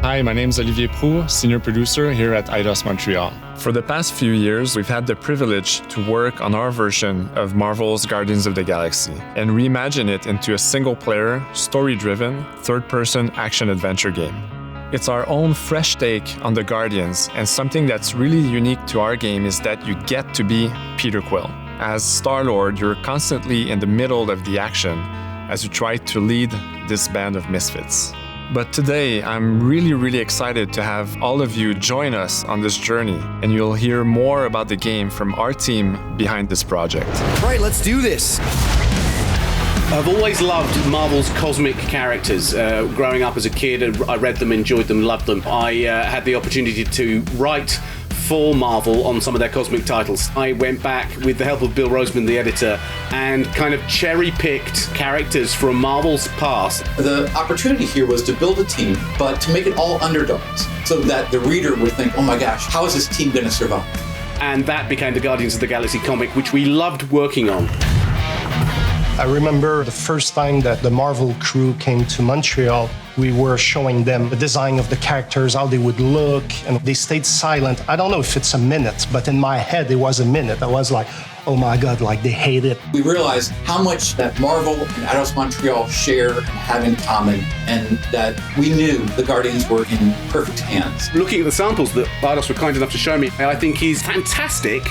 Hi, my name is Olivier Proulx, senior producer here at Eidos-Montréal. For the past few years, we've had the privilege to work on our version of Marvel's Guardians of the Galaxy and reimagine it into a single-player, story-driven, third-person action-adventure game. It's our own fresh take on the Guardians, and something that's really unique to our game is that you get to be Peter Quill. As Star-Lord, you're constantly in the middle of the action as you try to lead this band of misfits. But today, I'm really excited to have all of you join us on this journey, and you'll hear more about the game from our team behind this project. Right, let's do this. I've always loved Marvel's cosmic characters. Growing up as a kid, I read them, enjoyed them, loved them. I had the opportunity to write for Marvel on some of their cosmic titles. I went back with the help of Bill Rosemann, the editor, and kind of cherry-picked characters from Marvel's past. The opportunity here was to build a team, but to make it all underdogs, so that the reader would think, oh my gosh, how is this team going to survive? And that became the Guardians of the Galaxy comic, which we loved working on. I remember the first time that the Marvel crew came to Montreal, we were showing them the design of the characters, how they would look, and they stayed silent. I don't know if it's a minute, but in my head it was a minute. I was like, oh my God, like they hate it. We realized how much that Marvel and Eidos-Montréal share and have in common, and that we knew the Guardians were in perfect hands. Looking at the samples that Eidos were kind enough to show me, I think he's fantastic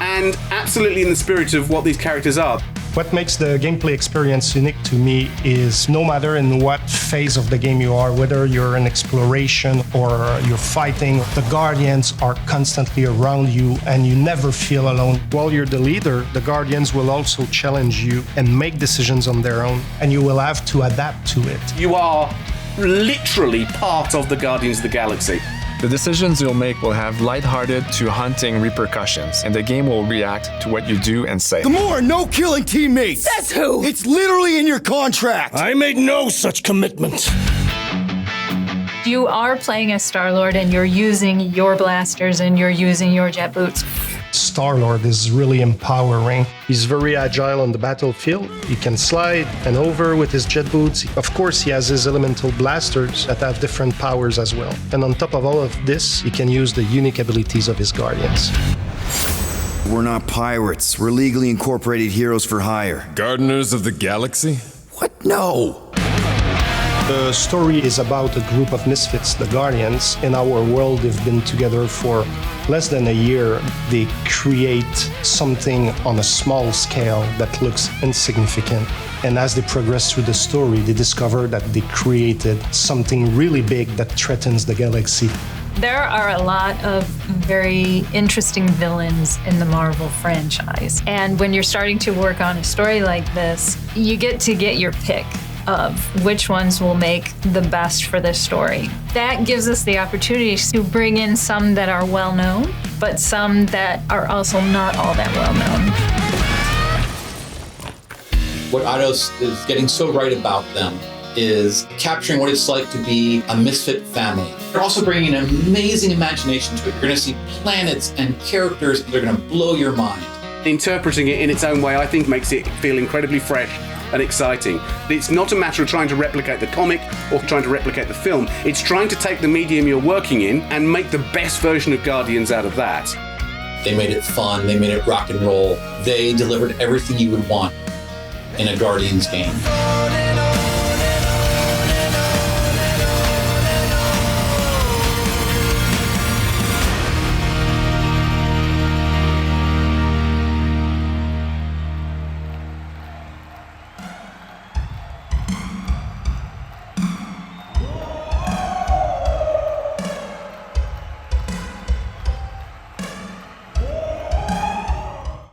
and absolutely in the spirit of what these characters are. What makes the gameplay experience unique to me is no matter in what phase of the game you are, whether you're in exploration or you're fighting, the Guardians are constantly around you and you never feel alone. While you're the leader, the Guardians will also challenge you and make decisions on their own, and you will have to adapt to it. You are literally part of the Guardians of the Galaxy. The decisions you'll make will have lighthearted to haunting repercussions, and the game will react to what you do and say. Gamora, no killing teammates! Says who? It's literally in your contract! I made no such commitment. You are playing as Star-Lord and you're using your blasters and you're using your jet boots. Star-Lord is really empowering. He's very agile on the battlefield. He can slide and over with his jet boots. Of course, he has his elemental blasters that have different powers as well. And on top of all of this, he can use the unique abilities of his Guardians. We're not pirates. We're legally incorporated heroes for hire. Gardeners of the Galaxy? What? No! The story is about a group of misfits, the Guardians. In our world, they've been together for less than a year. They create something on a small scale that looks insignificant. And as they progress through the story, they discover that they created something really big that threatens the galaxy. There are a lot of very interesting villains in the Marvel franchise. And when you're starting to work on a story like this, you get to get your pick of which ones will make the best for this story. That gives us the opportunity to bring in some that are well known, but some that are also not all that well known. What Eidos is getting so right about them is capturing what it's like to be a misfit family. They're also bringing an amazing imagination to it. You're going to see planets and characters that are going to blow your mind. Interpreting it in its own way, I think, makes it feel incredibly fresh and exciting. It's not a matter of trying to replicate the comic or trying to replicate the film. It's trying to take the medium you're working in and make the best version of Guardians out of that. They made it fun. They made it rock and roll. They delivered everything you would want in a Guardians game.